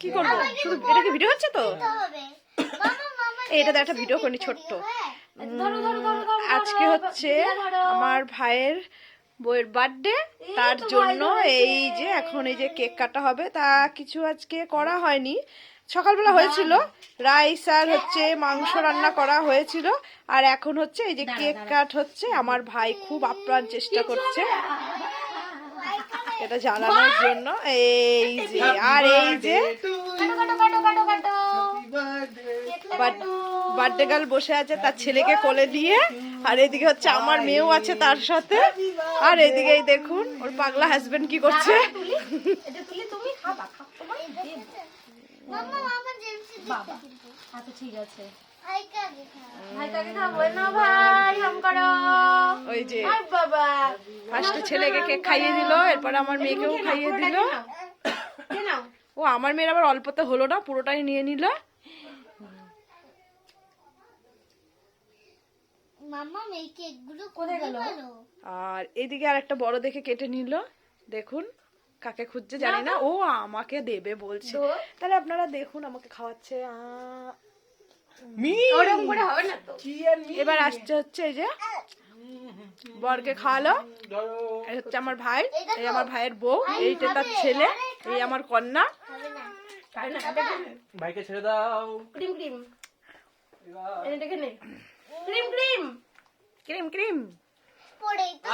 কি করবো? শুধু এটা কি ভিডিও হচ্ছে তো? এটা একটা ভিডিও করি ছোট্ট। আজকে হচ্ছে আমার ভাইয়ের বউয়ের বার্থডে, তার জন্য এই যে এখন এই যে কেক কাটা হবে। তা কিছু আজকে করা হয়নি, সকালবেলা হয়েছিল রাইস আর হচ্ছে মাংস রান্না করা হয়েছিল, আর এখন হচ্ছে এই যে কেক কাট হচ্ছে। আমার ভাই খুব আপ্রাণ চেষ্টা করছে এটা জানানোর জন্য। এই যে আর এই যে বার্থডে গার্ল বসে আছে তার ছেলেকে কোলে দিয়ে, আর এদিকে হচ্ছে আমার মেয়েও আছে তার সাথে। আর এদিকে দেখুন ওর পাগলা হাজবেন্ড কি করছে। ওই যে ফার্স্টে ছেলেকে কেক খাইয়ে দিল, এরপর আমার মেয়েকেও খাইয়ে দিল। ও আমার মেয়ের আবার অল্পতে হলো না, পুরোটাই নিয়ে নিল। আর এদিকে আর একটা বড় দেখে কেটে নিল। দেখুন কাকে খুঁজছে জানি না, ও আমাকে দেবে বলছে। তাহলে আপনারা দেখুন আমাকে খাওয়াচ্ছে। এবার আসছে হচ্ছে এই যে বরকে খাওয়ালো, এই হচ্ছে আমার ভাই, এই আমার ভাইয়ের বউ, এইটা তার ছেলে, এই আমার কন্যা। ভাইকে ছেড়ে দাও। Cream cream cream cream cream cream.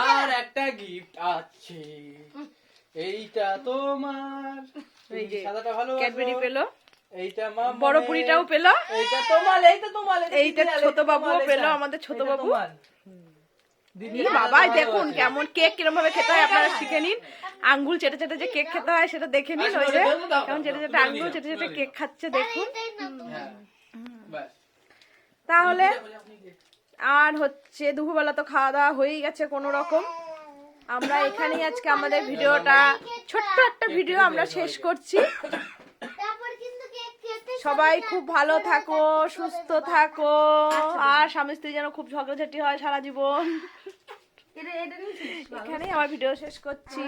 আর একটা গিফট আছে, এইটা তোমার। এই যে সাদাটা ভালো, ক্যাডবেরি পেলো, এইটা মামা, বড় পুরিটাও পেলো, এইটা তোমার, এইটা তোমার, এইটা ছোট বাবুও পেলো, আমাদের ছোট বাবু। বাবা দেখুন কেমন কেক কিরম ভাবে খেতে হয়, আপনারা শিখে নিন। আঙ্গুল চেটে চেটে যে কেক খেতে হয় সেটা দেখে নিন। ওই যে কেমন চেটে চেটে আঙ্গুল চেটে চেটে কেক খাচ্ছে দেখুন। তাহলে আর হচ্ছে দুপুরবেলা তো খাওয়া দাওয়া হয়েই গেছে কোনো রকম। আমরা এখানেই আজকে আমাদের ভিডিওটা, ছোট্ট একটা ভিডিও আমরা শেষ করছি। সবাই খুব ভালো থাকো, সুস্থ থাকো, আর স্বামী স্ত্রী যেন খুব ঝগড়াঝাটি হয় সারা জীবন। এখানেই আমার ভিডিও শেষ করছি।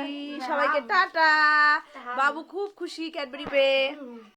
সবাইকে টাটা। বাবু খুব খুশি ক্যাডবেরি পেয়ে।